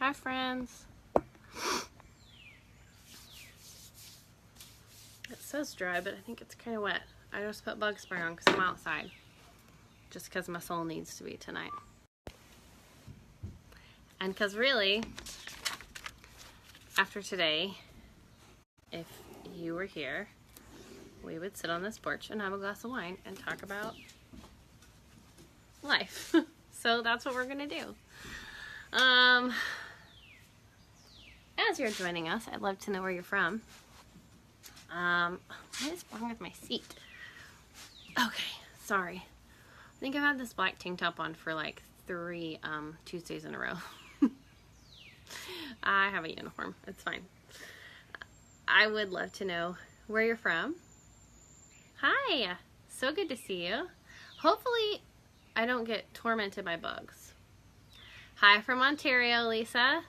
Hi, friends. It says dry, but I think it's kind of wet. I just put bug spray on because I'm outside. Just because my soul needs to be tonight. And because really, after today, if you were here, we would sit on this porch and have a glass of wine and talk about life. So that's what we're going to do. As you're joining us, I'd love to know where you're from. What is wrong with my seat? Okay, sorry. I think I've had this black tank top on for like 3 Tuesdays in a row. I have a uniform. It's fine. I would love to know where you're from. Hi, so good to see you. Hopefully I don't get tormented by bugs. Hi from Ontario, Lisa.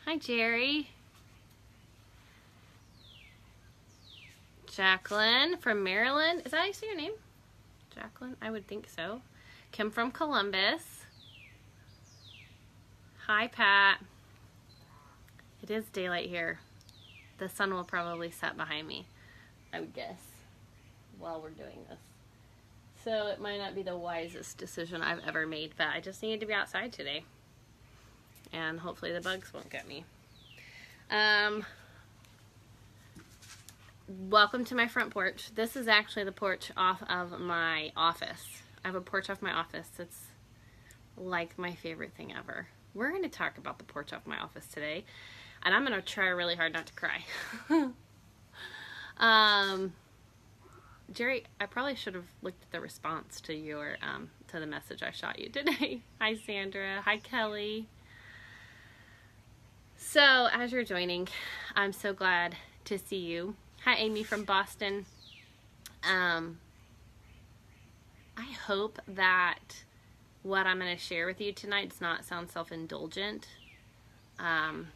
Hi, Jerry. Jacqueline from Maryland. Is that how you say your name? Jacqueline? I would think so. Kim from Columbus. Hi, Pat. It is daylight here. The sun will probably set behind me, I would guess, while we're doing this. So it might not be the wisest decision I've ever made, but I just needed to be outside today. And hopefully the bugs won't get me. Welcome to my front porch. This is actually the porch off of my office. I have a porch off my office. It's like my favorite thing ever. We're going to talk about the porch off my office today. And I'm going to try really hard not to cry. Jerry, I probably should have looked at the response to your to the message I shot you today. Hi, Sandra. Hi, Kelly. So, as you're joining, I'm so glad to see you. Hi, Amy from Boston. I hope that what I'm going to share with you tonight does not sound self-indulgent. And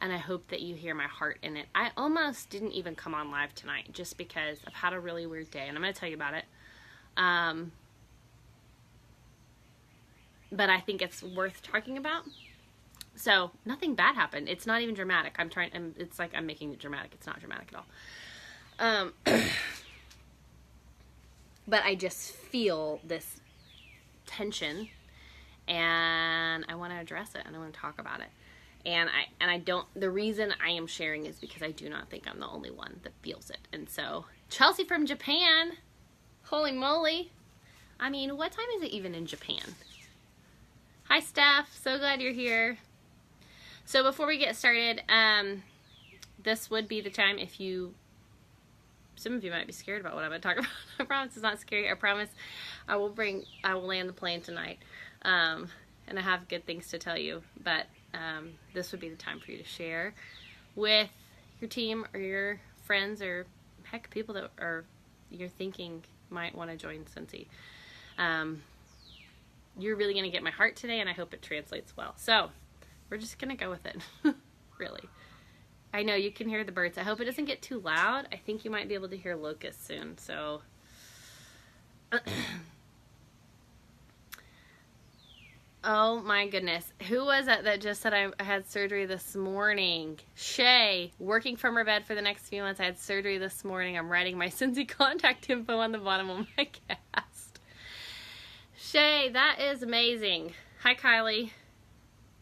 I hope that you hear my heart in it. I almost didn't even come on live tonight just because I've had a really weird day, and I'm going to tell you about it. But I think it's worth talking about. So, nothing bad happened. It's not even dramatic. It's like I'm making it dramatic. It's not dramatic at all. But I just feel this tension, and I want to address it, and I want to talk about it. And I don't, the reason I am sharing is because I do not think I'm the only one that feels it. And so, Chelsea from Japan, holy moly. I mean, what time is it even in Japan? Hi, Steph. So glad you're here. So before we get started, this would be the time if some of you might be scared about what I'm going to talk about. I promise it's not scary. I promise I will land the plane tonight. And I have good things to tell you, but this would be the time for you to share with your team or your friends or heck, people that are you're thinking might want to join Scentsy. You're really going to get my heart today, and I hope it translates well. So we're just going to go with it. Really. I know you can hear the birds. I hope it doesn't get too loud. I think you might be able to hear locusts soon. So oh my goodness. Who was it that just said I had surgery this morning? Shay, working from her bed for the next few months. I had surgery this morning. I'm writing my Scentsy contact info on the bottom of my cast. Shay, that is amazing. Hi, Kylie.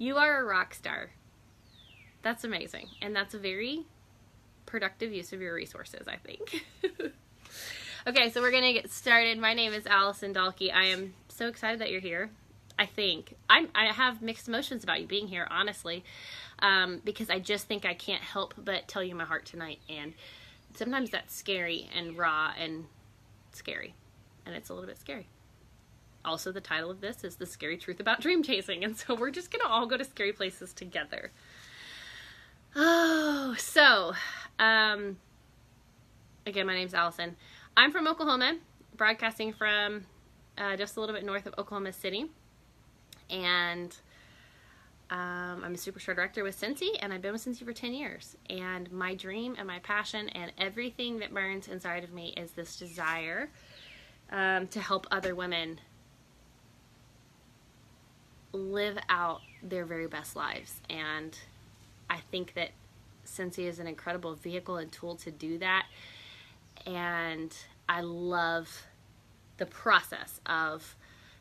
You are a rock star. That's amazing. And that's a very productive use of your resources, I think. Okay, so we're going to get started. My name is Allison Dalkey. I am so excited that you're here. I think. I have mixed emotions about you being here, honestly, because I just think I can't help but tell you my heart tonight. And sometimes that's scary and raw and scary. And it's a little bit scary. Also, the title of this is The Scary Truth About Dream Chasing. And so we're just going to all go to scary places together. Oh, so, again, my name's Allison. I'm from Oklahoma, broadcasting from just a little bit north of Oklahoma City. And I'm a Superstar Director with Scentsy, and I've been with Scentsy for 10 years. And my dream and my passion and everything that burns inside of me is this desire to help other women live out their very best lives. And I think that Scentsy is an incredible vehicle and tool to do that. And I love the process of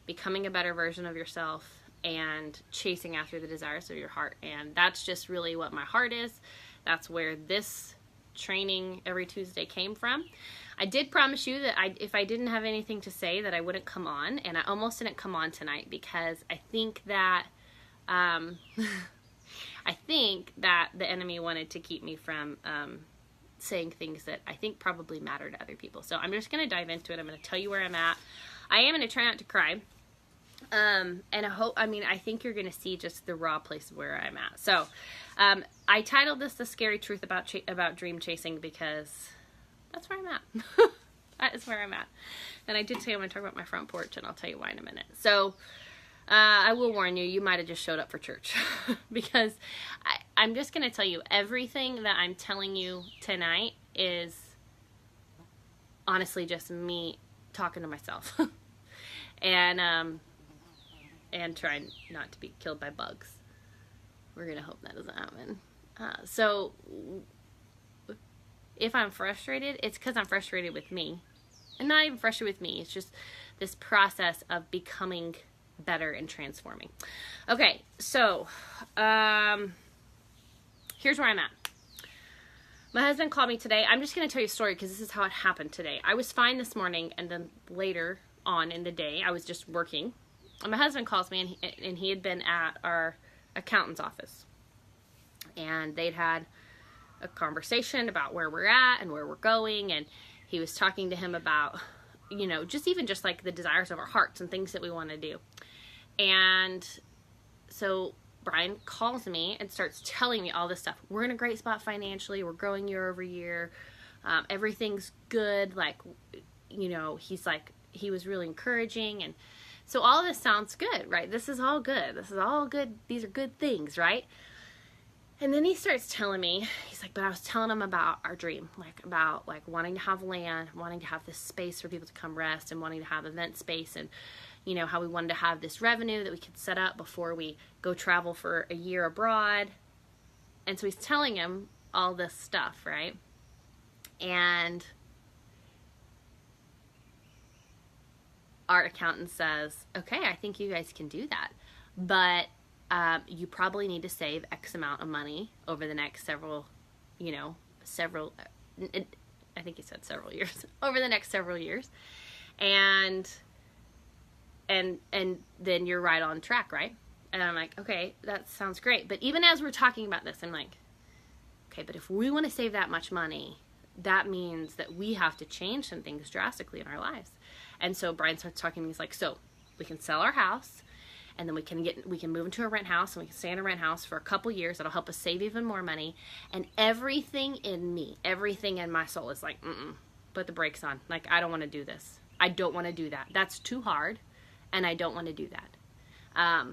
becoming a better version of yourself and chasing after the desires of your heart. And that's just really what my heart is. That's where this training every Tuesday came from. I did promise you that if I didn't have anything to say, that I wouldn't come on, and I almost didn't come on tonight because I think that I think that the enemy wanted to keep me from saying things that I think probably matter to other people. So I'm just going to dive into it. I'm going to tell you where I'm at. I am going to try not to cry. And I think you're going to see just the raw place of where I'm at. So, I titled this The Scary Truth about Dream Chasing because that's where I'm at. That is where I'm at. And I did say I'm going to talk about my front porch, and I'll tell you why in a minute. So, I will warn you, you might have just showed up for church because I'm just going to tell you everything that I'm telling you tonight is honestly just me talking to myself and trying not to be killed by bugs. We're going to hope that doesn't happen. So if I'm frustrated, it's because I'm frustrated with me. And not even frustrated with me. It's just this process of becoming better and transforming. Okay, so here's where I'm at. My husband called me today. I'm just going to tell you a story because this is how it happened today. I was fine this morning, and then later on in the day, I was just working. And my husband calls me, and he had been at our accountant's office. And they'd had a conversation about where we're at and where we're going, and he was talking to him about, just like the desires of our hearts and things that we want to do. And so Brian calls me and starts telling me all this stuff. We're in a great spot financially. We're growing year over year. Everything's good. He's like, he was really encouraging. And so all this sounds good, right? This is all good. This is all good. These are good things, right? And then he starts telling me, he's like, but I was telling him about our dream, about wanting to have land, wanting to have this space for people to come rest, and wanting to have event space, and how we wanted to have this revenue that we could set up before we go travel for a year abroad. And so he's telling him all this stuff, right? And our accountant says, okay, I think you guys can do that, but you probably need to save X amount of money over the next several years, over the next several years. And then you're right on track, right? And I'm like, okay, that sounds great. But even as we're talking about this, I'm like, okay, but if we want to save that much money, that means that we have to change some things drastically in our lives. And so Brian starts talking to me. He's like, so we can sell our house, and then we can move into a rent house, and we can stay in a rent house for a couple years. That'll help us save even more money. And everything in my soul is like, put the brakes on. Like, I don't want to do this. I don't want to do that. That's too hard, and I don't want to do that.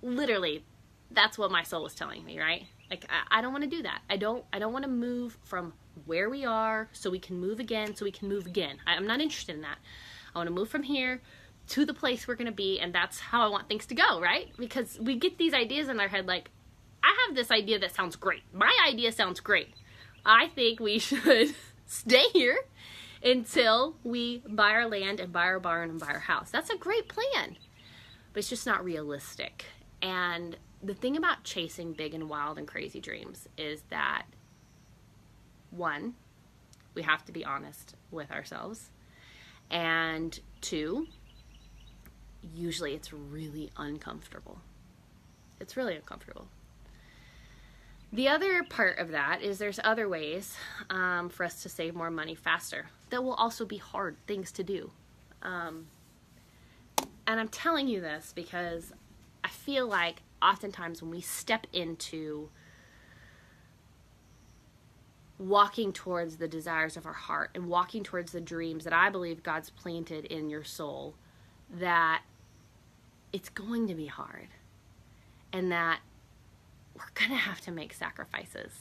Literally, that's what my soul is telling me, right? Like, I don't want to do that. I don't want to move from where we are so we can move again, I'm not interested in that. I want to move from here to the place we're going to be, and that's how I want things to go, right? Because we get these ideas in our head like, I have this idea that sounds great. My idea sounds great. I think we should stay here until we buy our land and buy our barn and buy our house. That's a great plan, but it's just not realistic. And the thing about chasing big and wild and crazy dreams is that, one, we have to be honest with ourselves, and two, usually it's really uncomfortable. It's really uncomfortable. The other part of that is there's other ways for us to save more money faster that will also be hard things to do. And I'm telling you this because I feel like oftentimes when we step into walking towards the desires of our heart and walking towards the dreams that I believe God's planted in your soul, that it's going to be hard, and that we're going to have to make sacrifices,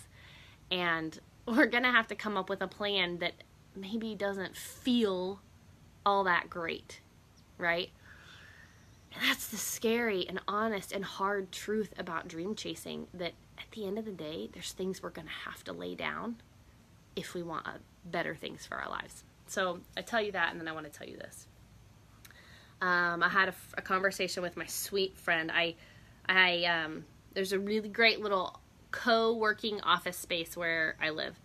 and we're going to have to come up with a plan that maybe doesn't feel all that great, right? And that's the scary and honest and hard truth about dream chasing, that at the end of the day, there's things we're going to have to lay down if we want better things for our lives. So I tell you that, and then I want to tell you this. I had a conversation with my sweet friend. There's a really great little co-working office space where I live.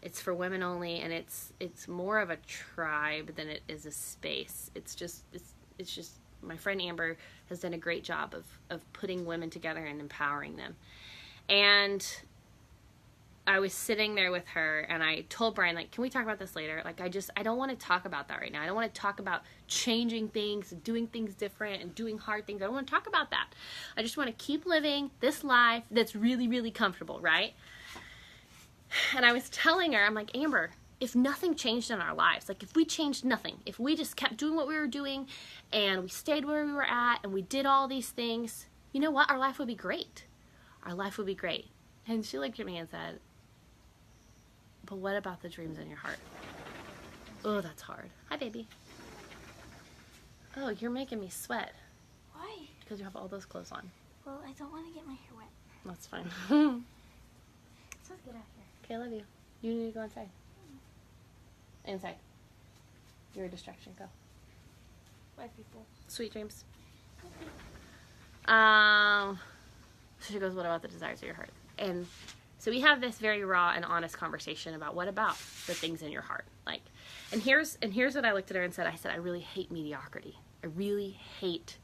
It's for women only, and it's more of a tribe than it is a space. It's just my friend Amber has done a great job of putting women together and empowering them. And I was sitting there with her, and I told Brian, like, can we talk about this later? Like, I don't want to talk about that right now. I don't want to talk about changing things and doing things different and doing hard things. I don't want to talk about that. I just want to keep living this life that's really, really comfortable, right? And I was telling her, I'm like, Amber, if nothing changed in our lives, like if we changed nothing, if we just kept doing what we were doing and we stayed where we were at and we did all these things, you know what? Our life would be great. Our life would be great. And she looked at me and said, but what about the dreams in your heart? Oh, that's hard. Hi, baby. Oh, you're making me sweat. Why? Because you have all those clothes on. Well, I don't want to get my hair wet. That's fine. It smells good out here. Okay, I love you. You need to go inside. Inside. You're a distraction. Go. Bye, people. Sweet dreams. So she goes, what about the desires of your heart? And so we have this very raw and honest conversation about what about the things in your heart. Like, and here's what I looked at her and said, I really hate mediocrity. I really hate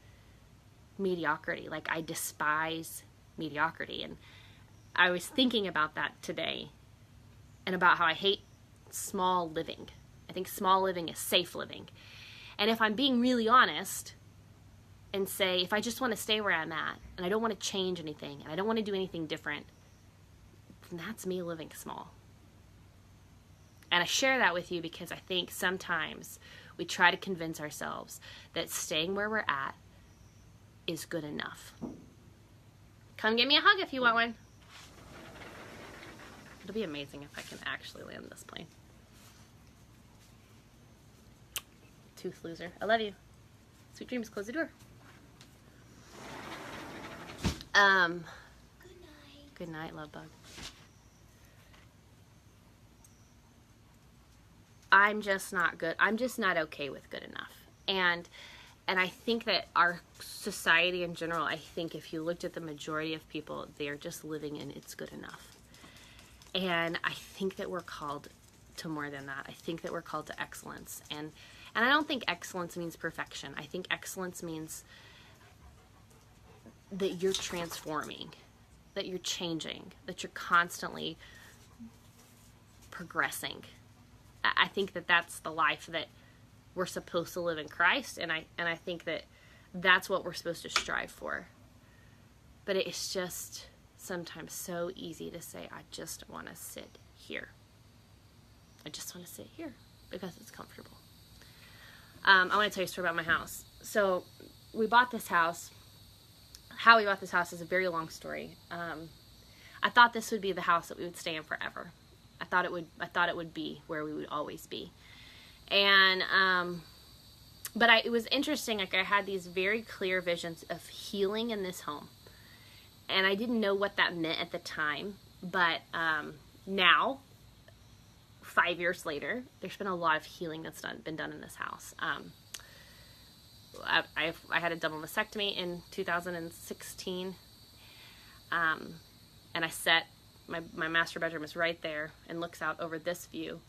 mediocrity. Like, I despise mediocrity. And I was thinking about that today and about how I hate small living. I think small living is safe living. And if I'm being really honest and say, if I just want to stay where I'm at and I don't want to change anything and I don't want to do anything different, then that's me living small. And I share that with you because I think sometimes we try to convince ourselves that staying where we're at is good enough. Come give me a hug if you want one. It'll be amazing if I can actually land this plane. Tooth loser. I love you. Sweet dreams. Close the door. Good night. Good night, love bug. I'm just not good. I'm just not okay with good enough. And I think that our society in general, I think if you looked at the majority of people, they're just living in it's good enough. And I think that we're called to more than that. I think that we're called to excellence. And I don't think excellence means perfection. I think excellence means that you're transforming, that you're changing, that you're constantly progressing. I think that that's the life that we're supposed to live in Christ, and I think that that's what we're supposed to strive for. But it's just sometimes so easy to say, I just want to sit here. I just want to sit here because it's comfortable. I want to tell you a story about my house. So we bought this house. How we bought this house is a very long story. I thought this would be the house that we would stay in forever. I thought it would be where we would always be. And it was interesting. Like, I had these very clear visions of healing in this home, and I didn't know what that meant at the time. But now, 5 years later, there's been a lot of healing that's been done in this house. I had a double mastectomy in 2016, and I sat. My master bedroom is right there and looks out over this view,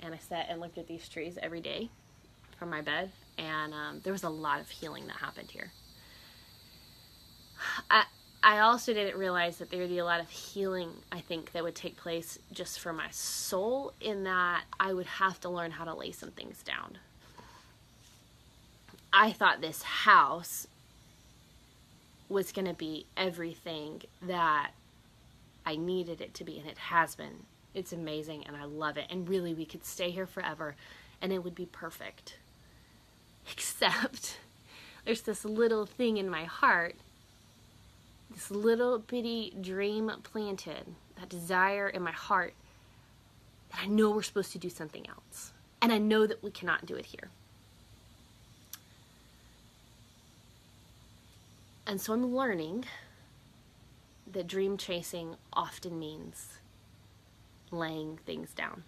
and I sat and looked at these trees every day from my bed, and there was a lot of healing that happened here. I also didn't realize that there would be a lot of healing, I think, that would take place just for my soul, in that I would have to learn how to lay some things down. I thought this house was going to be everything that I needed it to be, and it has been. It's amazing, and I love it. And really, we could stay here forever, and it would be perfect. Except there's this little thing in my heart, this little bitty dream planted, that desire in my heart, that I know we're supposed to do something else. And I know that we cannot do it here. And so I'm learning that dream chasing often means laying things down.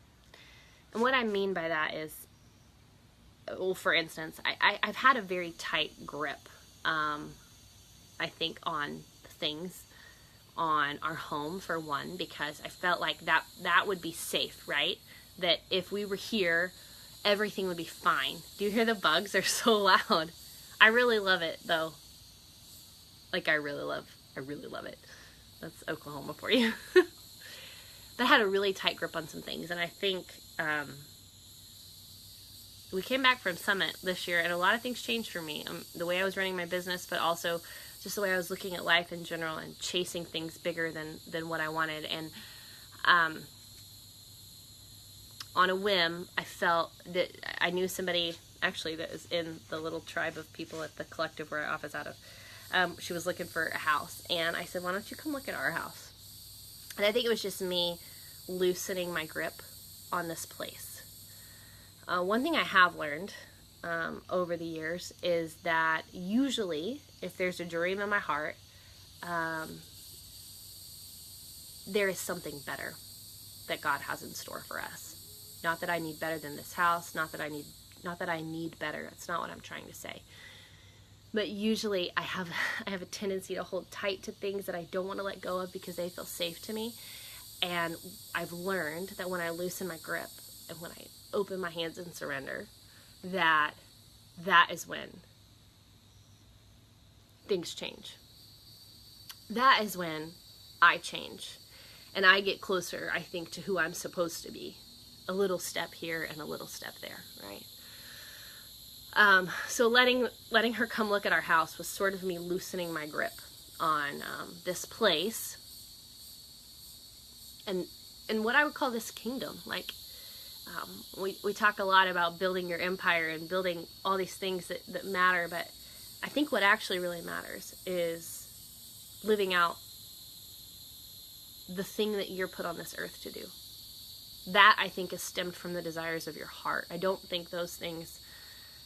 And what I mean by that is, well, for instance, I've had a very tight grip, I think, on things, on our home, for one, because I felt like that would be safe, right? That if we were here, everything would be fine. Do you hear the bugs? They're so loud. I really love it, though. Like, I really love it. That's Oklahoma for you. But I had a really tight grip on some things, and I think we came back from Summit this year, and a lot of things changed for me. The way I was running my business, but also just the way I was looking at life in general and chasing things bigger than what I wanted. And on a whim, I felt that I knew somebody, actually, that was in the little tribe of people at the collective where I office out of. She was looking for a house, and I said, why don't you come look at our house? And I think it was just me loosening my grip on this place. One thing I have learned over the years is that usually, if there's a dream in my heart, there is something better that God has in store for us. Not that I need better than this house, not that I need better. That's not what I'm trying to say. But usually I have a tendency to hold tight to things that I don't want to let go of because they feel safe to me. And I've learned that when I loosen my grip and when I open my hands and surrender, that is when things change. That is when I change. And I get closer, I think, to who I'm supposed to be. A little step here and a little step there, right? So letting her come look at our house was sort of me loosening my grip on this place and what I would call this kingdom. Like, we talk a lot about building your empire and building all these things that matter, but I think what actually really matters is living out the thing that you're put on this earth to do. That, I think, is stemmed from the desires of your heart. I don't think those things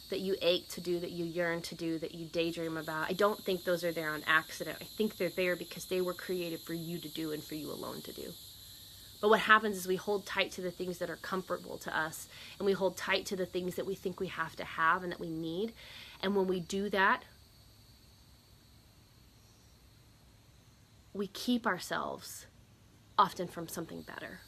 that you ache to do, that you yearn to do, that you daydream about, I don't think those are there on accident. I think they're there because they were created for you to do and for you alone to do. But what happens is we hold tight to the things that are comfortable to us, and we hold tight to the things that we think we have to have and that we need. And when we do that, we keep ourselves often from something better.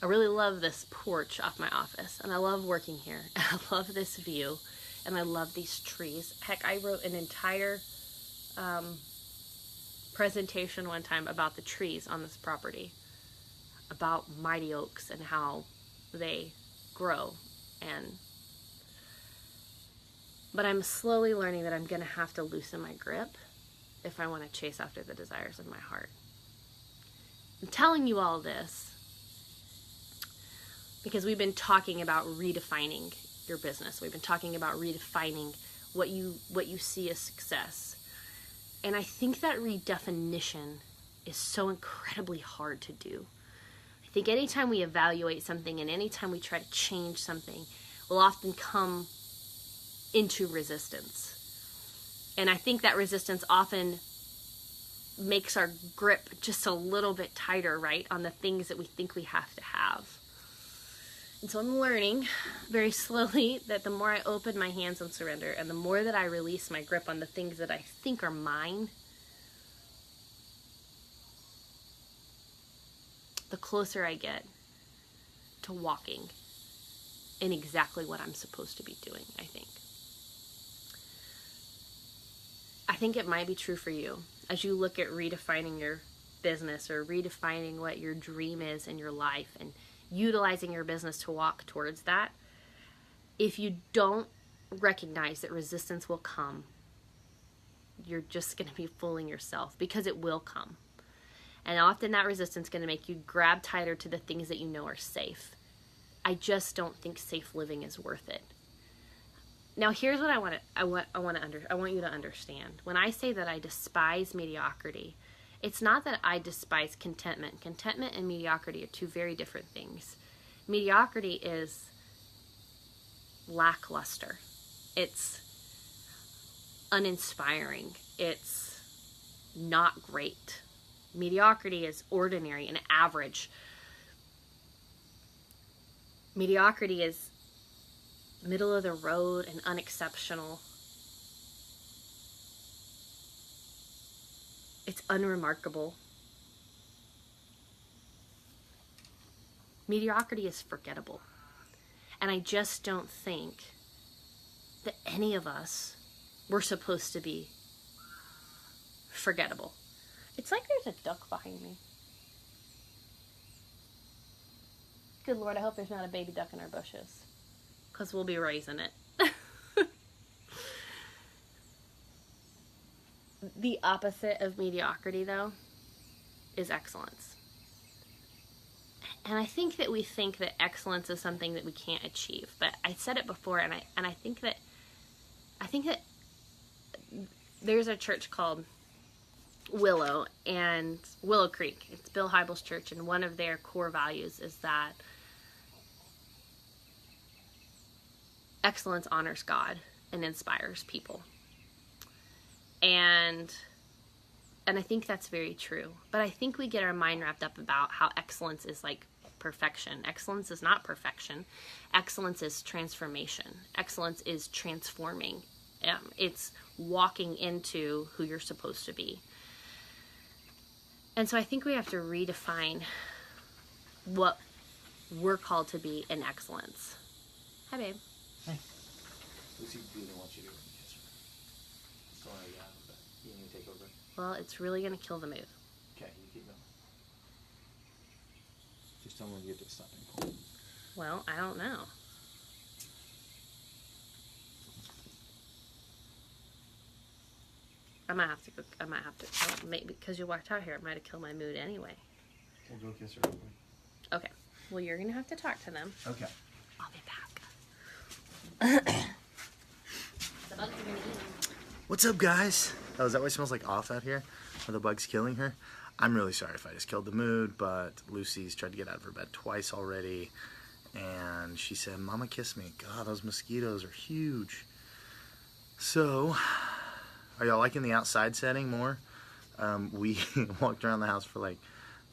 I really love this porch off my office, and I love working here, and I love this view, and I love these trees. Heck, I wrote an entire presentation one time about the trees on this property, about mighty oaks and how they grow. But I'm slowly learning that I'm going to have to loosen my grip if I want to chase after the desires of my heart. I'm telling you all this because we've been talking about redefining your business. We've been talking about redefining what you see as success. And I think that redefinition is so incredibly hard to do. I think anytime we evaluate something and anytime we try to change something, we'll often come into resistance. And I think that resistance often makes our grip just a little bit tighter, right, on the things that we think we have to have. And so I'm learning very slowly that the more I open my hands and surrender, and the more that I release my grip on the things that I think are mine, the closer I get to walking in exactly what I'm supposed to be doing, I think. I think it might be true for you as you look at redefining your business or redefining what your dream is in your life and utilizing your business to walk towards that. If you don't recognize that resistance will come, you're just going to be fooling yourself, because it will come. And often that resistance is going to make you grab tighter to the things that you know are safe. I just don't think safe living is worth it. Now, here's what I want you to understand. When I say that I despise mediocrity, it's not that I despise contentment. Contentment and mediocrity are two very different things. Mediocrity is lackluster. It's uninspiring. It's not great. Mediocrity is ordinary and average. Mediocrity is middle of the road and unexceptional. It's unremarkable. Mediocrity is forgettable. And I just don't think that any of us were supposed to be forgettable. It's like there's a duck behind me. Good Lord, I hope there's not a baby duck in our bushes, because we'll be raising it. The opposite of mediocrity, though, is excellence. And I think that we think that excellence is something that we can't achieve. But I said it before, and I think that there's a church called Willow Creek. It's Bill Hybels' church, and one of their core values is that excellence honors God and inspires people. And I think that's very true. But I think we get our mind wrapped up about how excellence is like perfection. Excellence is not perfection. Excellence is transformation. Excellence is transforming. It's walking into who you're supposed to be. And so I think we have to redefine what we're called to be in excellence. Hi, babe. Hey. Lucy didn't want you to kiss her. Still want to get out of bed. You need to take over? Well, it's really going to kill the mood. Okay, you keep going. Just tell me when you get to the stopping point. Well, I don't know. I might have to, maybe, because you walked out here, it might have killed my mood anyway. We'll go kiss her real quick. Okay. Well, you're going to have to talk to them. Okay. I'll be back. The bugs are going to eat me. What's up, guys? Oh, is that why it smells like off out here? Are the bugs killing her? I'm really sorry if I just killed the mood, but Lucy's tried to get out of her bed twice already, and she said, "Mama, kiss me." God, those mosquitoes are huge. So, are y'all liking the outside setting more? We walked around the house for like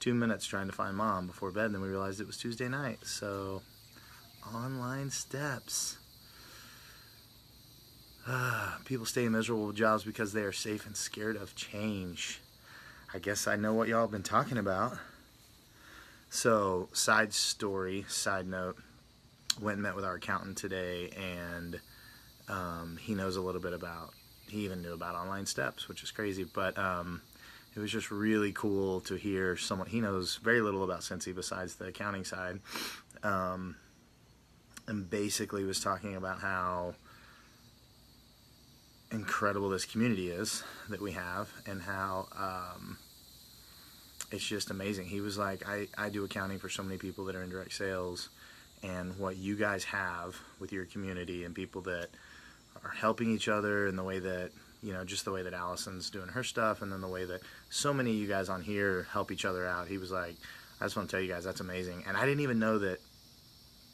2 minutes trying to find Mom before bed, and then we realized it was Tuesday night. So, online steps. People stay in miserable jobs because they are safe and scared of change. I guess I know what y'all have been talking about. So, side note, went and met with our accountant today, and he knows a little bit about, he even knew about online steps, which is crazy, but it was just really cool to hear someone, he knows very little about Cincy besides the accounting side, and basically was talking about how incredible this community is that we have, and how it's just amazing. He was like, I do accounting for so many people that are in direct sales, and what you guys have with your community and people that are helping each other, and the way that, you know, just the way that Allison's doing her stuff, and then the way that so many of you guys on here help each other out. He was like, I just want to tell you guys that's amazing. And I didn't even know that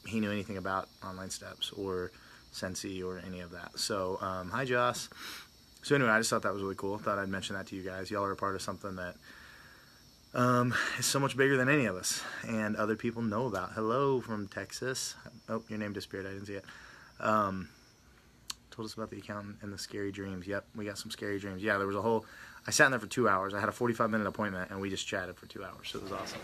he knew anything about online steps or Cincy or any of that. So, hi Joss. So anyway, I just thought that was really cool. Thought I'd mention that to you guys. Y'all are a part of something that is so much bigger than any of us, and other people know about. Hello from Texas. Oh, your name disappeared. I didn't see it. Told us about the accountant and the scary dreams. Yep, we got some scary dreams. Yeah, there was a whole, I sat in there for 2 hours. I had a 45-minute appointment, and we just chatted for 2 hours. So it was awesome.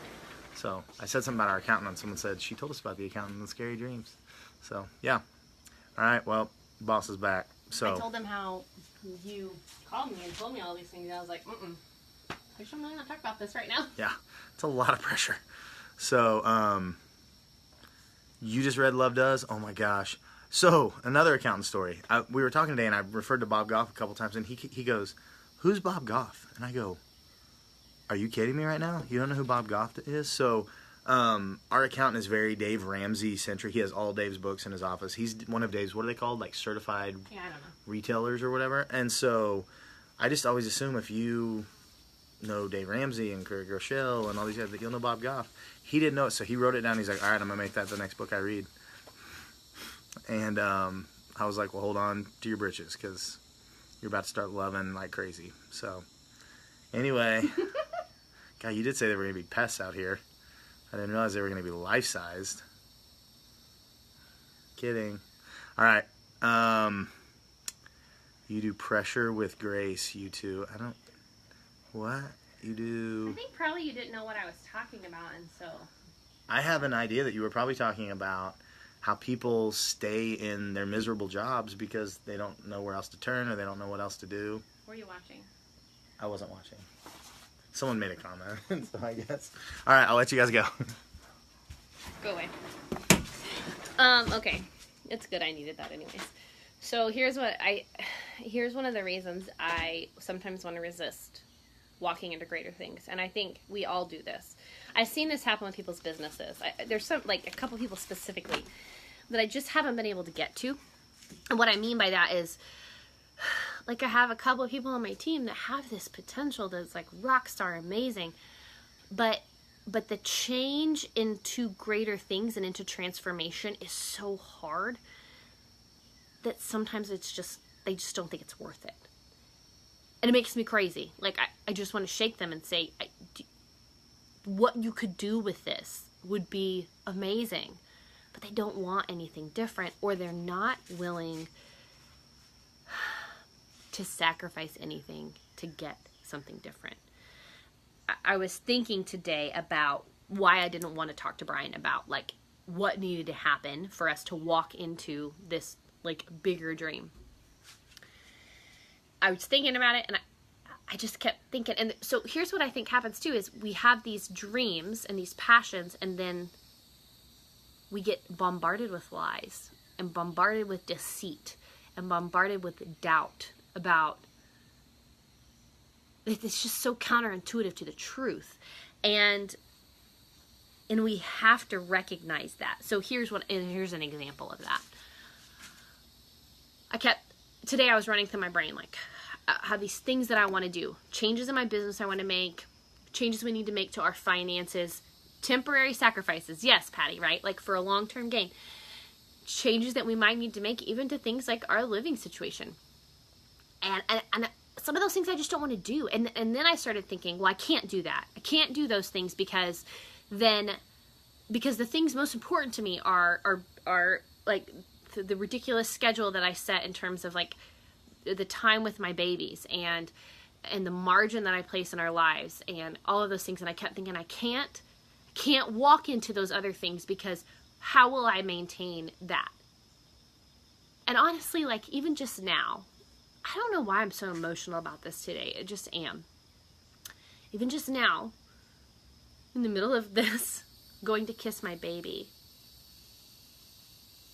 So I said something about our accountant, and someone said, she told us about the accountant and the scary dreams. So, yeah. All right, well, boss is back. So I told them how you called me and told me all these things, and I was like, I should really not talk about this right now. Yeah, it's a lot of pressure. So, you just read Love Does? Oh my gosh. So, another accountant story. We were talking today, and I referred to Bob Goff a couple times, and he goes, "Who's Bob Goff?" And I go, "Are you kidding me right now? You don't know who Bob Goff is?" So, our accountant is very Dave Ramsey-centric. He has all Dave's books in his office. He's one of Dave's, what are they called? Like certified retailers or whatever. And so, I just always assume if you know Dave Ramsey and Craig Rochelle and all these guys, that you'll know Bob Goff. He didn't know it, so he wrote it down. He's like, all right, I'm going to make that the next book I read. And I was like, well, hold on to your britches because you're about to start loving like crazy. So anyway, God, you did say there were going to be pests out here. I didn't realize they were going to be life-sized. Kidding. All right. You do pressure with grace, you two. I don't... What? You do... I think probably you didn't know what I was talking about, and so... I have an idea that you were probably talking about how people stay in their miserable jobs because they don't know where else to turn or they don't know what else to do. Were you watching? I wasn't watching. Someone made a comment, so I guess. All right, I'll let you guys go. Go away. Okay. It's good I needed that anyways. So here's one of the reasons I sometimes want to resist walking into greater things. And I think we all do this. I've seen this happen with people's businesses. There's some, like a couple people specifically that I just haven't been able to get to. And what I mean by that is, like, I have a couple of people on my team that have this potential that's like rock star amazing, but the change into greater things and into transformation is so hard that sometimes it's just, they just don't think it's worth it. And it makes me crazy. Like, I just want to shake them and say, what you could do with this would be amazing. But they don't want anything different, or they're not willing to sacrifice anything to get something different. I was thinking today about why I didn't want to talk to Brian about, like, what needed to happen for us to walk into this, like, bigger dream. I was thinking about it, and I just kept thinking. And so here's what I think happens too, is we have these dreams and these passions, and then we get bombarded with lies and bombarded with deceit and bombarded with doubt about, it's just so counterintuitive to the truth. And we have to recognize that. So here's an example of that. Today I was running through my brain, like, I have these things that I want to do, changes in my business I want to make, changes we need to make to our finances, temporary sacrifices. Yes, Patty, right? Like, for a long-term gain. Changes that we might need to make even to things like our living situation. And some of those things I just don't want to do. And then I started thinking, well, I can't do that. I can't do those things because the things most important to me are like the ridiculous schedule that I set in terms of, like, the time with my babies and the margin that I place in our lives and all of those things. And I kept thinking, I can't walk into those other things because how will I maintain that? And honestly, like, even just now, I don't know why I'm so emotional about this today. I just am. Even just now, in the middle of this, going to kiss my baby,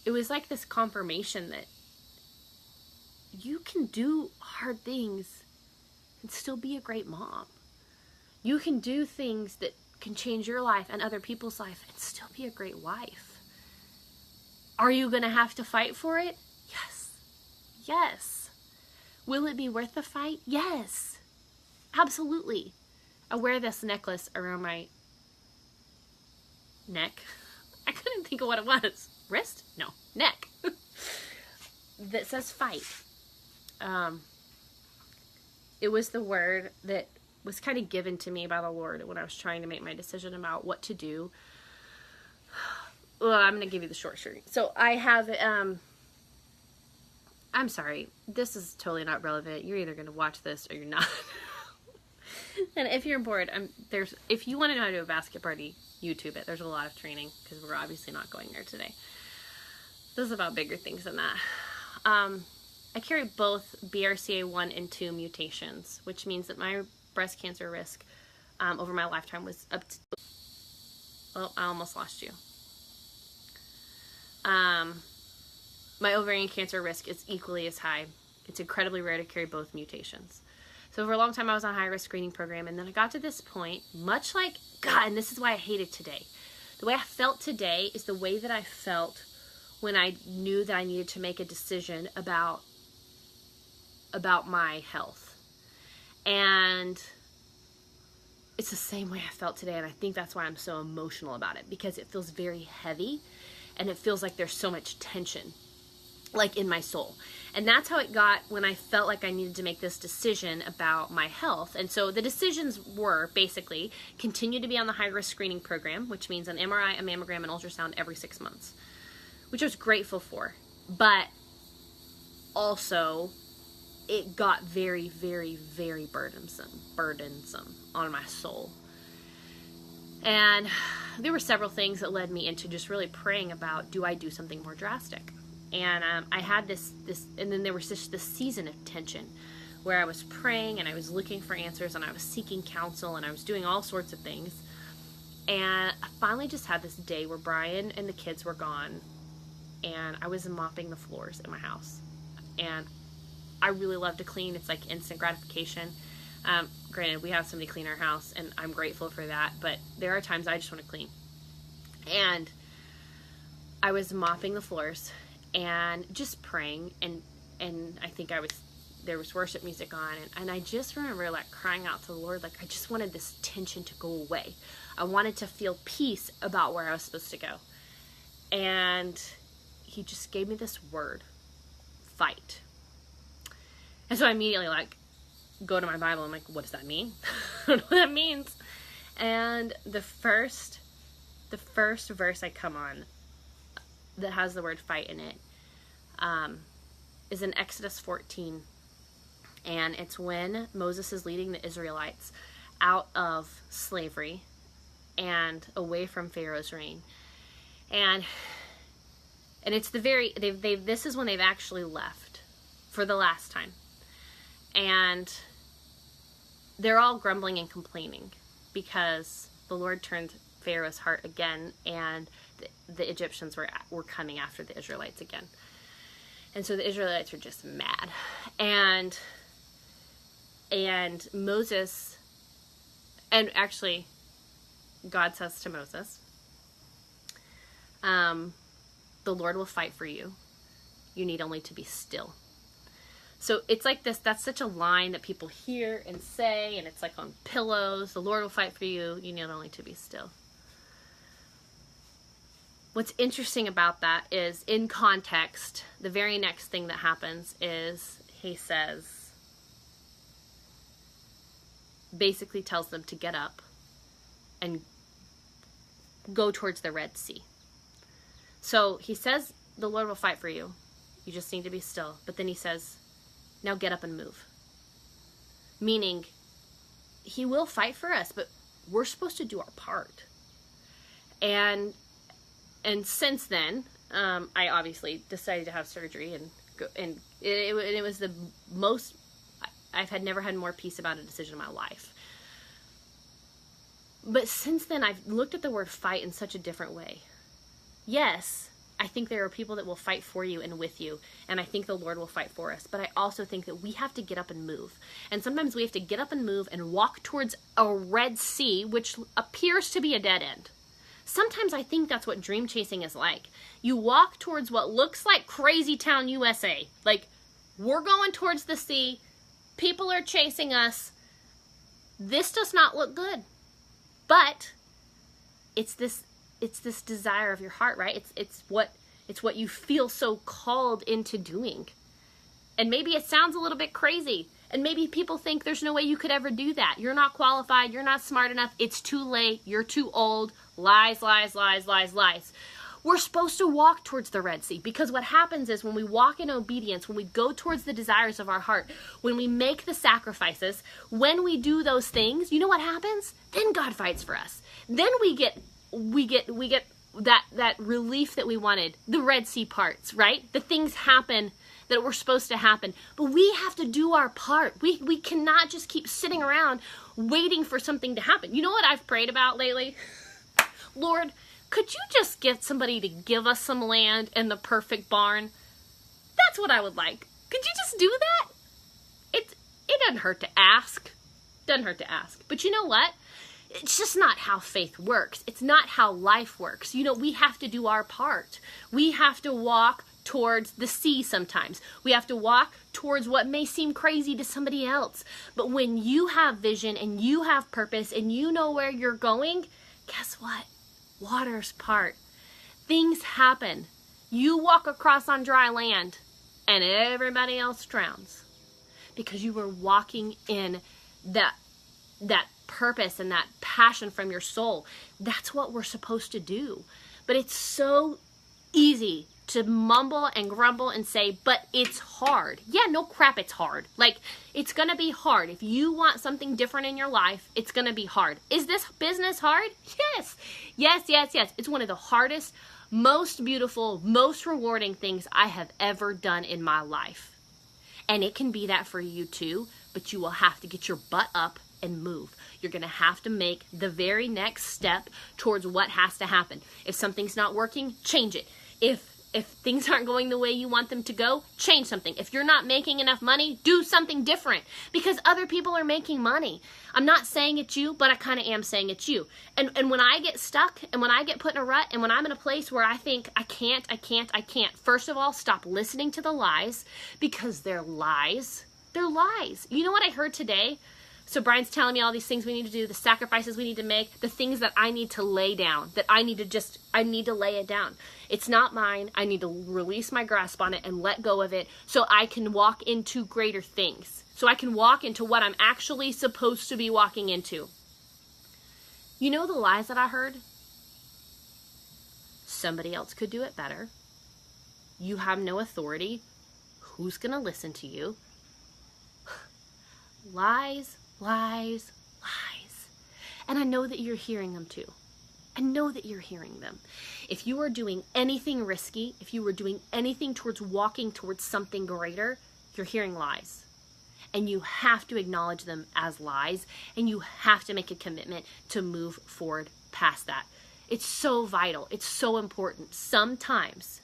it was like this confirmation that you can do hard things and still be a great mom. You can do things that can change your life and other people's life and still be a great wife. Are you going to have to fight for it? Yes. Yes. Will it be worth the fight? Yes. Absolutely. I wear this necklace around my neck. I couldn't think of what it was. Wrist? No. Neck. That says fight. It was the word that was kind of given to me by the Lord when I was trying to make my decision about what to do. Well, I'm going to give you the short story. So I have, I'm sorry, this is totally not relevant. You're either going to watch this or you're not. And if you're bored, if you want to know how to do a basket party, YouTube it. There's a lot of training because we're obviously not going there today. This is about bigger things than that. I carry both BRCA1 and 2 mutations, which means that my breast cancer risk over my lifetime was up to... Oh, I almost lost you. My ovarian cancer risk is equally as high. It's incredibly rare to carry both mutations. So for a long time I was on a high-risk screening program, and then I got to this point, much like... God, and this is why I hate it today. The way I felt today is the way that I felt when I knew that I needed to make a decision about my health. And it's the same way I felt today, and I think that's why I'm so emotional about it, because it feels very heavy, and it feels like there's so much tension like in my soul. And that's how it got when I felt like I needed to make this decision about my health. And so the decisions were basically continue to be on the high risk screening program, which means an MRI, a mammogram, and ultrasound every 6 months, which I was grateful for. But also it got very, very, very burdensome on my soul. And there were several things that led me into just really praying about, do I do something more drastic? And I had this, and then there was just this season of tension where I was praying and I was looking for answers and I was seeking counsel and I was doing all sorts of things. And I finally just had this day where Brian and the kids were gone and I was mopping the floors in my house. And I really love to clean. It's like instant gratification. Granted, we have somebody clean our house and I'm grateful for that, but there are times I just want to clean. And I was mopping the floors and just praying, and I think there was worship music on, and I just remember like crying out to the Lord, like I just wanted this tension to go away. I wanted to feel peace about where I was supposed to go. And he just gave me this word, fight. And so I immediately like go to my Bible. I'm like, what does that mean? I don't know what that means. And the first verse I come on that has the word fight in it is in Exodus 14. And it's when Moses is leading the Israelites out of slavery and away from Pharaoh's reign. And it's this is when they've actually left for the last time. And they're all grumbling and complaining because the Lord turned Pharaoh's heart again, and the Egyptians were coming after the Israelites again. And so the Israelites are just mad. And Moses, and actually God says to Moses, the Lord will fight for you. You need only to be still. So it's like this, that's such a line that people hear and say, and it's like on pillows, the Lord will fight for you, you need only to be still. What's interesting about that is, in context, the very next thing that happens is he says, basically tells them to get up and go towards the Red Sea. So he says, the Lord will fight for you. You just need to be still. But then he says, now get up and move. Meaning, he will fight for us, but we're supposed to do our part. And since then, I obviously decided to have surgery, and it was the most, I've never had more peace about a decision in my life. But since then, I've looked at the word fight in such a different way. Yes, I think there are people that will fight for you and with you, and I think the Lord will fight for us. But I also think that we have to get up and move. And sometimes we have to get up and move and walk towards a Red Sea, which appears to be a dead end. Sometimes I think that's what dream chasing is like. You walk towards what looks like Crazy Town, USA. Like, we're going towards the sea. People are chasing us. This does not look good. But it's this desire of your heart, right? It's what you feel so called into doing. And maybe it sounds a little bit crazy. And maybe people think there's no way you could ever do that. You're not qualified. You're not smart enough. It's too late. You're too old. Lies, lies, lies, lies, lies. We're supposed to walk towards the Red Sea, because what happens is when we walk in obedience, when we go towards the desires of our heart, when we make the sacrifices, when we do those things, you know what happens? Then God fights for us. Then we get that relief that we wanted, the Red Sea parts, right? The things happen that were supposed to happen. But we have to do our part. We cannot just keep sitting around waiting for something to happen. You know what I've prayed about lately? Lord, could you just get somebody to give us some land and the perfect barn? That's what I would like. Could you just do that? It doesn't hurt to ask. Doesn't hurt to ask. But you know what? It's just not how faith works. It's not how life works. You know, we have to do our part. We have to walk towards the sea sometimes. We have to walk towards what may seem crazy to somebody else. But when you have vision and you have purpose and you know where you're going, guess what? Waters part. Things happen. You walk across on dry land. and everybody else drowns. Because you were walking in that purpose and that passion from your soul. That's what we're supposed to do. But it's so easy to mumble and grumble and say, but it's hard. Yeah, no crap, it's hard. Like, it's going to be hard. If you want something different in your life, it's going to be hard. Is this business hard? Yes. Yes, yes, yes. It's one of the hardest, most beautiful, most rewarding things I have ever done in my life. And it can be that for you too, but you will have to get your butt up and move. You're going to have to make the very next step towards what has to happen. If something's not working, change it. If things aren't going the way you want them to go, change something. If you're not making enough money, do something different, because other people are making money. I'm not saying it's you, but I kind of am saying it's you. And when I get stuck, and when I get put in a rut, and when I'm in a place where I think I can't, first of all, stop listening to the lies, because they're lies. They're lies. You know what I heard today? So Brian's telling me all these things we need to do, the sacrifices we need to make, the things that I need to lay down, that I need to lay it down. It's not mine. I need to release my grasp on it and let go of it so I can walk into greater things. So I can walk into what I'm actually supposed to be walking into. You know the lies that I heard? Somebody else could do it better. You have no authority. Who's going to listen to you? Lies. Lies, lies. And I know that you're hearing them too. I know that you're hearing them. If you are doing anything risky, if you are doing anything towards walking towards something greater, you're hearing lies. And you have to acknowledge them as lies, and you have to make a commitment to move forward past that. It's so vital. It's so important. Sometimes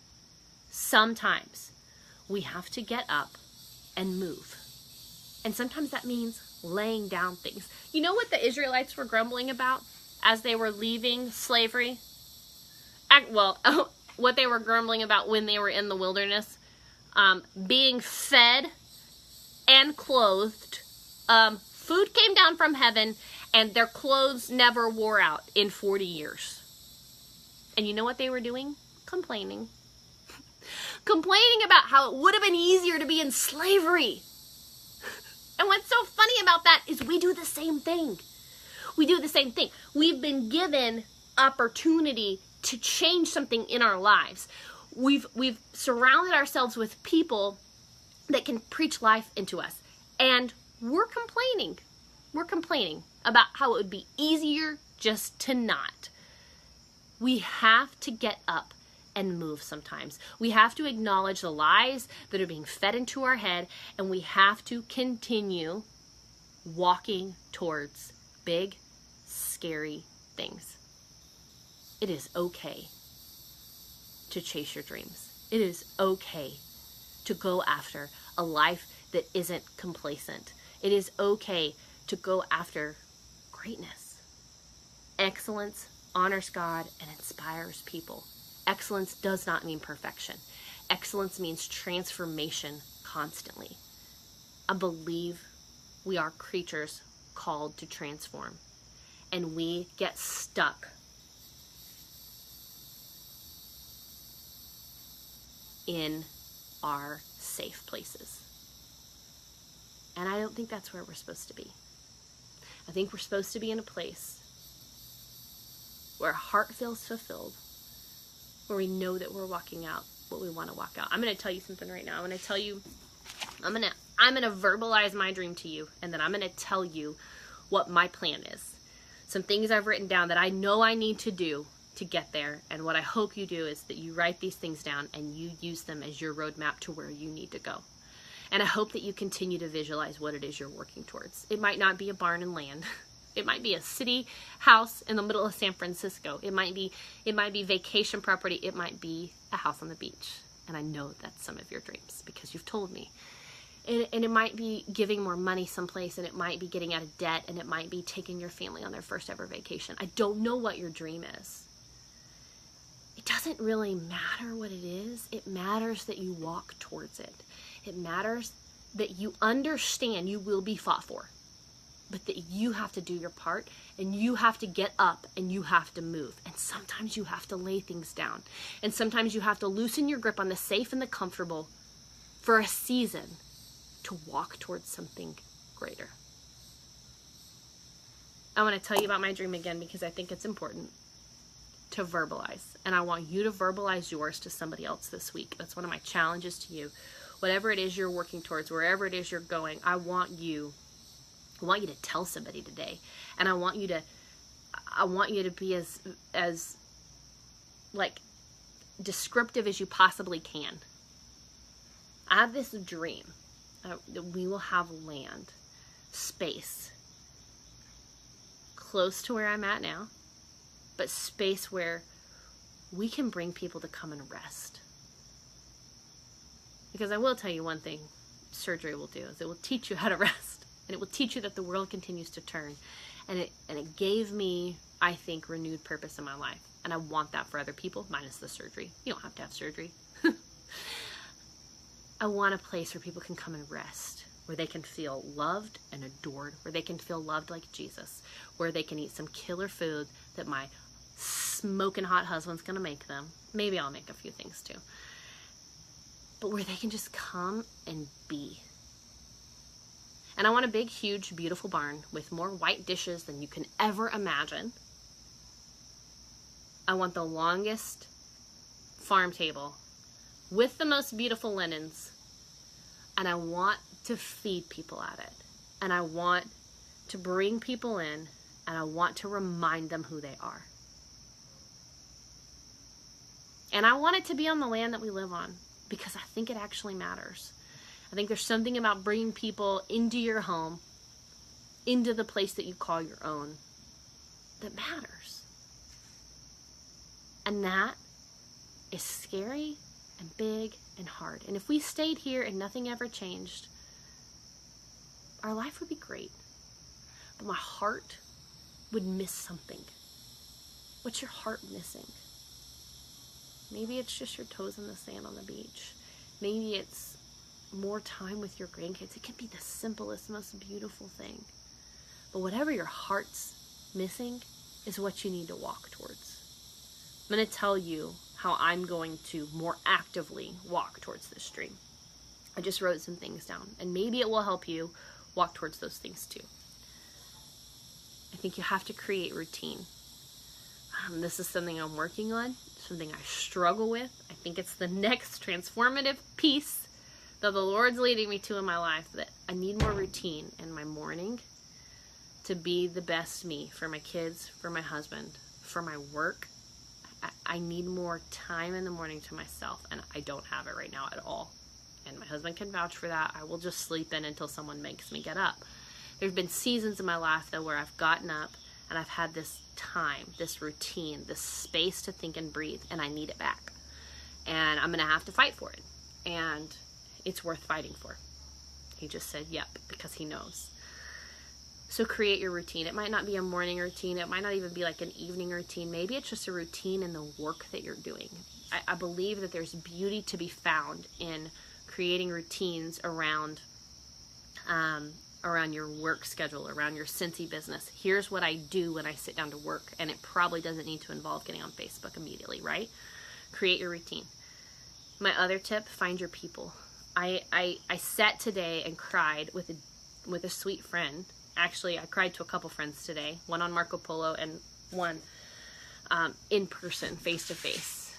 we have to get up and move. And sometimes that means laying down things. You know what the Israelites were grumbling about as they were leaving slavery? What they were grumbling about when they were in the wilderness. Being fed and clothed. Food came down from heaven, and their clothes never wore out in 40 years. And you know what they were doing? Complaining. Complaining about how it would have been easier to be in slavery. And what's so funny about that is we do the same thing. We do the same thing. We've been given opportunity to change something in our lives. We've surrounded ourselves with people that can preach life into us. And we're complaining. We're complaining about how it would be easier just to not. We have to get up and move sometimes. We have to acknowledge the lies that are being fed into our head, and we have to continue walking towards big, scary things. It is okay to chase your dreams. It is okay to go after a life that isn't complacent. It is okay to go after greatness. Excellence honors God and inspires people. Excellence does not mean perfection. Excellence means transformation constantly. I believe we are creatures called to transform, and we get stuck in our safe places. And I don't think that's where we're supposed to be. I think we're supposed to be in a place where our heart feels fulfilled, where we know that we're walking out what we want to walk out. I'm going to tell you something right now. I'm going to verbalize my dream to you, and then I'm going to tell you what my plan is. Some things I've written down that I know I need to do to get there, and what I hope you do is that you write these things down and you use them as your roadmap to where you need to go. And I hope that you continue to visualize what it is you're working towards. It might not be a barn and land. It might be a city house in the middle of San Francisco. It might be vacation property. It might be a house on the beach. And I know that's some of your dreams because you've told me. And it might be giving more money someplace, and it might be getting out of debt, and it might be taking your family on their first ever vacation. I don't know what your dream is. It doesn't really matter what it is. It matters that you walk towards it. It matters that you understand you will be fought for, but that you have to do your part, and you have to get up, and you have to move. And sometimes you have to lay things down. And sometimes you have to loosen your grip on the safe and the comfortable for a season to walk towards something greater. I want to tell you about my dream again because I think it's important to verbalize. And I want you to verbalize yours to somebody else this week. That's one of my challenges to you. Whatever it is you're working towards, wherever it is you're going, I want you to tell somebody today. And I want you to be as like descriptive as you possibly can. I have this dream that we will have land, space, close to where I'm at now, but space where we can bring people to come and rest. Because I will tell you one thing surgery will do, is it will teach you how to rest. And it will teach you that the world continues to turn. And it gave me, I think, renewed purpose in my life. And I want that for other people, minus the surgery. You don't have to have surgery. I want a place where people can come and rest, where they can feel loved and adored, where they can feel loved like Jesus, where they can eat some killer food that my smoking hot husband's gonna make them. Maybe I'll make a few things too. But where they can just come and be. And I want a big, huge, beautiful barn with more white dishes than you can ever imagine. I want the longest farm table with the most beautiful linens. And I want to feed people at it. And I want to bring people in, and I want to remind them who they are. And I want it to be on the land that we live on, because I think it actually matters. I think there's something about bringing people into your home, into the place that you call your own, that matters. And that is scary and big and hard. And if we stayed here and nothing ever changed, our life would be great. But my heart would miss something. What's your heart missing? Maybe it's just your toes in the sand on the beach. Maybe it's more time with your grandkids. It can be the simplest, most beautiful thing. But whatever your heart's missing is what you need to walk towards. I'm going to tell you how I'm going to more actively walk towards this dream. I just wrote some things down, and maybe it will help you walk towards those things too. I think you have to create routine. This is something I'm working on, something I struggle with. I think it's the next transformative piece that the Lord's leading me to in my life, that I need more routine in my morning to be the best me for my kids, for my husband, for my work. I need more time in the morning to myself, and I don't have it right now at all. And my husband can vouch for that. I will just sleep in until someone makes me get up. There's been seasons in my life, though, where I've gotten up and I've had this time, this routine, this space to think and breathe, and I need it back. And I'm going to have to fight for it. And it's worth fighting for. He just said, yep, because he knows. So create your routine. It might not be a morning routine. It might not even be like an evening routine. Maybe it's just a routine in the work that you're doing. I believe that there's beauty to be found in creating routines around your work schedule, around your Scentsy business. Here's what I do when I sit down to work, and it probably doesn't need to involve getting on Facebook immediately, right? Create your routine. My other tip, find your people. I sat today and cried with a sweet friend. Actually, I cried to a couple friends today, one on Marco Polo and one in person, face to face.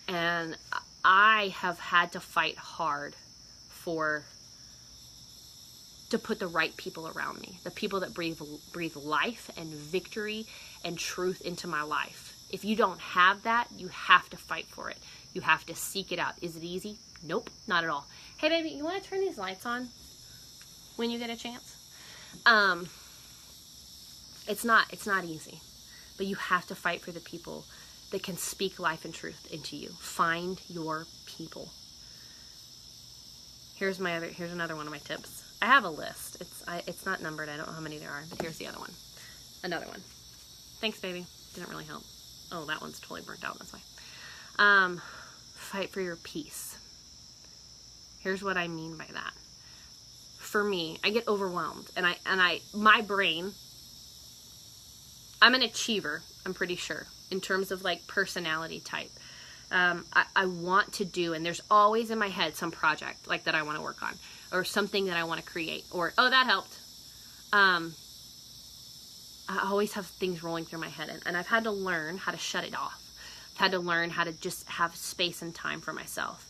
And I have had to fight hard to put the right people around me, the people that breathe life and victory and truth into my life. If you don't have that, you have to fight for it. You have to seek it out. Is it easy? Nope, not at all. Hey baby, you want to turn these lights on when you get a chance? It's not easy, but you have to fight for the people that can speak life and truth into you. Find your people. Here's another one of my tips. I have a list. It's not numbered. I don't know how many there are, but here's the other one. Another one. Thanks, baby. Didn't really help. Oh, that one's totally burnt out. That's why. Fight for your peace. Here's what I mean by that. For me, I get overwhelmed, and my brain, I'm an achiever, I'm pretty sure, in terms of like personality type. I want to do, and there's always in my head some project like that I want to work on, or something that I want to create, or, oh, that helped. I always have things rolling through my head, and I've had to learn how to shut it off. I've had to learn how to just have space and time for myself.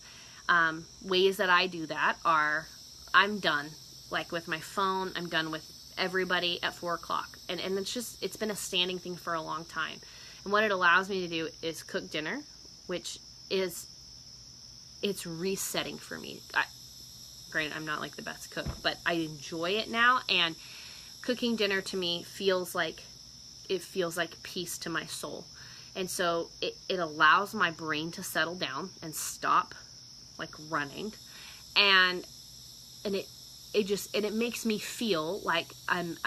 Ways that I do that are, I'm done, like with my phone, I'm done with everybody at 4 o'clock. And it's been a standing thing for a long time. And what it allows me to do is cook dinner, which it's resetting for me. Granted, I'm not like the best cook, but I enjoy it now. And cooking dinner to me feels like peace to my soul. And so it allows my brain to settle down and stop like running. And it makes me feel like I'm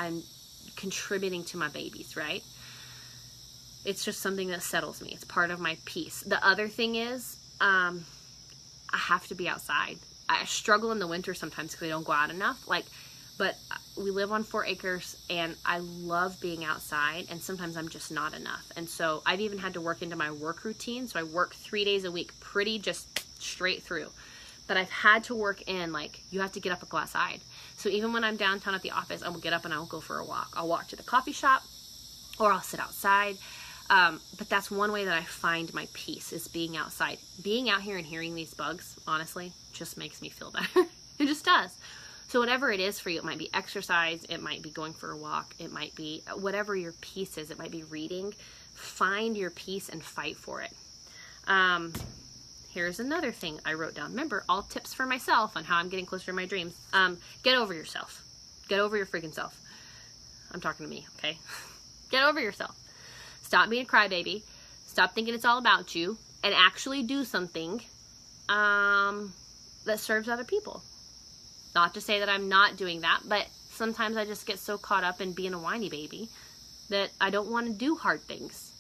contributing to my babies, right? It's just something that settles me. It's part of my peace. The other thing is, I have to be outside. I struggle in the winter sometimes because I don't go out enough. But we live on 4 acres, and I love being outside, and sometimes I'm just not enough. And so I've even had to work into my work routine. So I work 3 days a week, pretty just straight through. But I've had to work in, like, you have to get up and go outside. So even when I'm downtown at the office, I will get up and I will go for a walk. I'll walk to the coffee shop, or I'll sit outside. But that's one way that I find my peace, is being outside. Being out here and hearing these bugs, honestly, just makes me feel better. It just does. So whatever it is for you, it might be exercise, it might be going for a walk, it might be whatever your peace is, it might be reading. Find your peace and fight for it. Here's another thing I wrote down. Remember, all tips for myself on how I'm getting closer to my dreams. Get over yourself. Get over your freaking self. I'm talking to me, okay? Get over yourself. Stop being a crybaby. Stop thinking it's all about you, and actually do something that serves other people. Not to say that I'm not doing that, but sometimes I just get so caught up in being a whiny baby that I don't want to do hard things.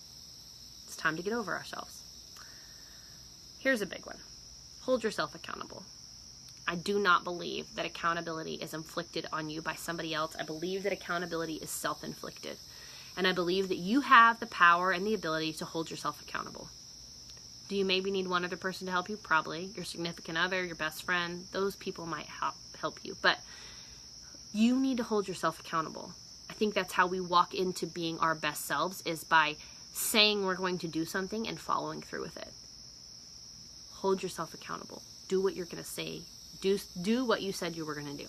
It's time to get over ourselves. Here's a big one. Hold yourself accountable. I do not believe that accountability is inflicted on you by somebody else. I believe that accountability is self-inflicted. And I believe that you have the power and the ability to hold yourself accountable. Do you maybe need one other person to help you? Probably. Your significant other, your best friend. Those people might help you. But you need to hold yourself accountable. I think that's how we walk into being our best selves, is by saying we're going to do something and following through with it. Hold yourself accountable. Do what you're going to say. Do what you said you were going to do.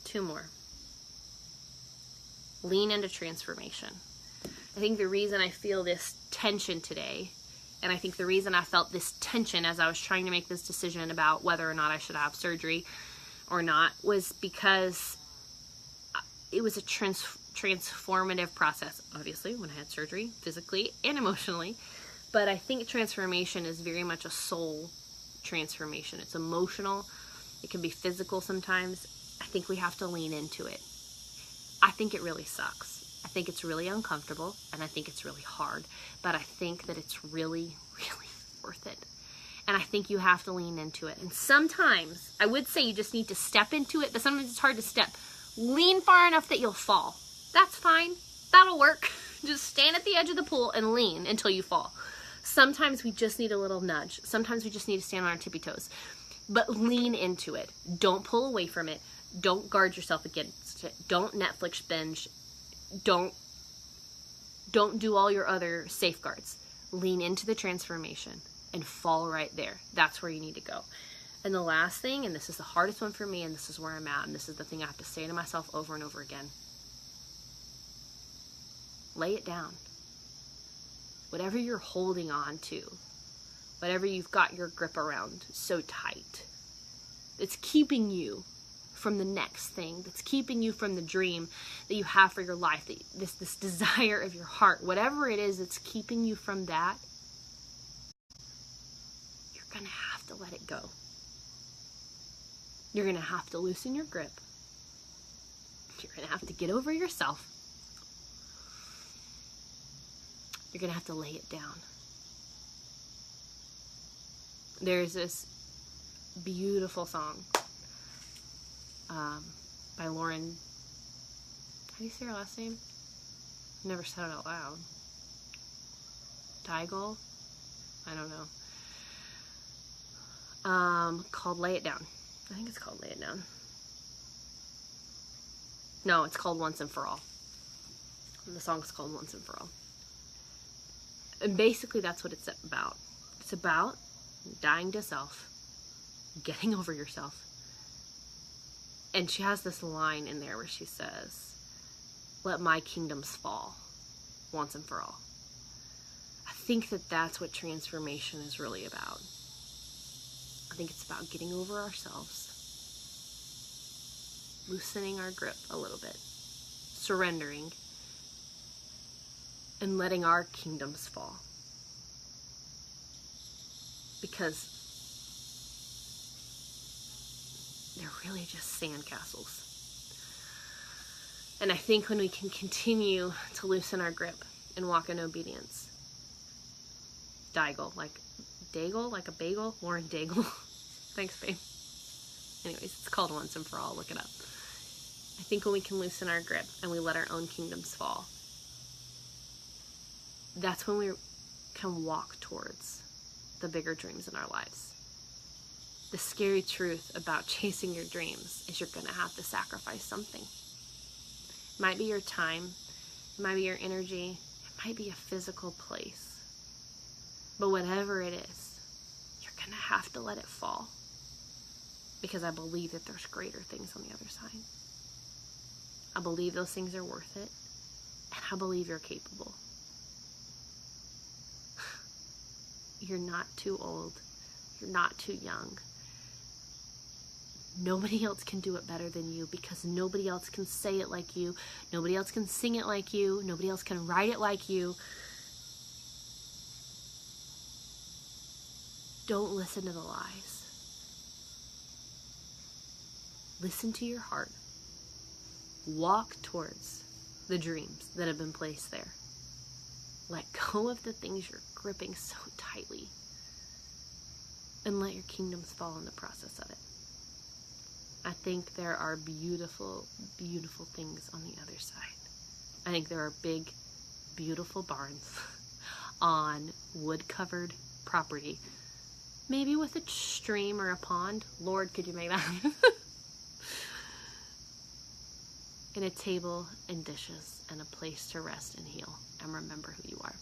2 more. Lean into transformation. I think the reason I feel this tension today, and I think the reason I felt this tension as I was trying to make this decision about whether or not I should have surgery or not, was because it was a transformative process, obviously, when I had surgery, physically and emotionally. But I think transformation is very much a soul transformation. It's emotional. It can be physical sometimes. I think we have to lean into it. I think it really sucks. I think it's really uncomfortable, and I think it's really hard. But I think that it's really, really worth it. And I think you have to lean into it. And sometimes, I would say you just need to step into it, but sometimes it's hard to step. Lean far enough that you'll fall. That's fine. That'll work. Just stand at the edge of the pool and lean until you fall. Sometimes we just need a little nudge. Sometimes we just need to stand on our tippy toes. But lean into it. Don't pull away from it. Don't guard yourself against it. Don't Netflix binge. Don't do all your other safeguards. Lean into the transformation and fall right there. That's where you need to go. And the last thing, and this is the hardest one for me, and this is where I'm at, and this is the thing I have to say to myself over and over again. Lay it down. Whatever you're holding on to, whatever you've got your grip around so tight, it's keeping you from the next thing, that's keeping you from the dream that you have for your life, this desire of your heart, whatever it is that's keeping you from that, you're going to have to let it go. You're going to have to loosen your grip. You're going to have to get over yourself. You're going to have to lay it down. There's this beautiful song by Lauren. How do you say her last name? I've never said it out loud. Daigul? I don't know. Called Lay It Down. I think it's called Lay It Down. No, it's called Once and For All. The song's called Once and For All. And basically that's what it's about. It's about dying to self, getting over yourself. And she has this line in there where she says, "Let my kingdoms fall once and for all." I think that that's what transformation is really about. I think it's about getting over ourselves, loosening our grip a little bit, surrendering, and letting our kingdoms fall. Because they're really just sandcastles. And I think when we can continue to loosen our grip and walk in obedience, Daigul, like Daigle, like a bagel, Lauren Daigle. Thanks, babe. Anyways, it's called Once and For All. Look it up. I think when we can loosen our grip and we let our own kingdoms fall, that's when we can walk towards the bigger dreams in our lives. The scary truth about chasing your dreams is you're going to have to sacrifice something. It might be your time, it might be your energy, it might be a physical place. But whatever it is, you're going to have to let it fall. Because I believe that there's greater things on the other side. I believe those things are worth it. And I believe you're capable. You're not too old. You're not too young. Nobody else can do it better than you, because nobody else can say it like you. Nobody else can sing it like you. Nobody else can write it like you. Don't listen to the lies. Listen to your heart. Walk towards the dreams that have been placed there. Let go of the things you're gripping so tightly. And let your kingdoms fall in the process of it. I think there are beautiful, beautiful things on the other side. I think there are big, beautiful barns on wood-covered property. Maybe with a stream or a pond. Lord, could you make that? And a table and dishes and a place to rest and heal and remember who you are.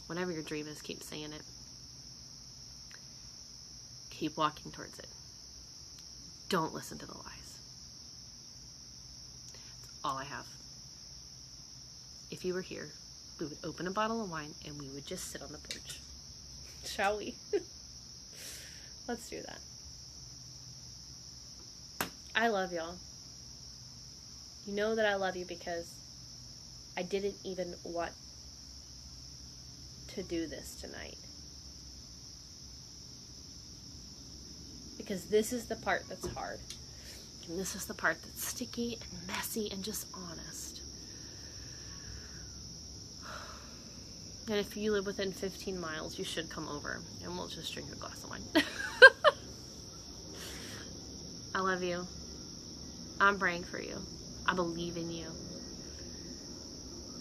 Whatever your dream is, keep saying it. Keep walking towards it. Don't listen to the lies. That's all I have. If you were here, we would open a bottle of wine and we would just sit on the porch. Shall we? Let's do that. I love y'all. You know that I love you because I didn't even want to do this tonight. Because this is the part that's hard. And this is the part that's sticky and messy and just honest. And if you live within 15 miles, you should come over and we'll just drink a glass of wine. I love you. I'm praying for you. I believe in you.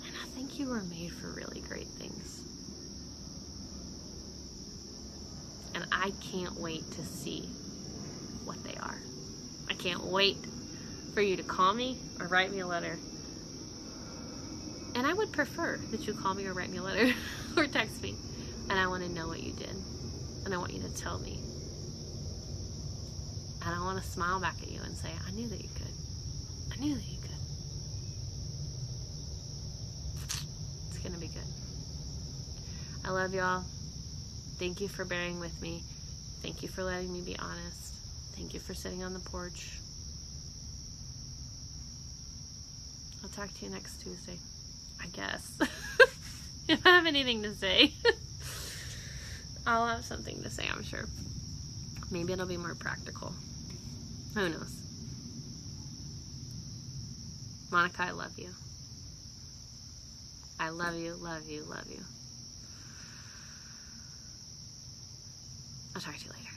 And I think you were made for really great things. And I can't wait to see what they are. I can't wait for you to call me or write me a letter. And I would prefer that you call me or write me a letter or text me. And I want to know what you did. And I want you to tell me. And I want to smile back at you and say, I knew that you could. I knew that you could. It's going to be good. I love y'all. Thank you for bearing with me. Thank you for letting me be honest. Thank you for sitting on the porch. I'll talk to you next Tuesday. I guess. If I have anything to say, I'll have something to say, I'm sure. Maybe it'll be more practical. Who knows? Monica, I love you. I love you, love you, love you. I'll talk to you later.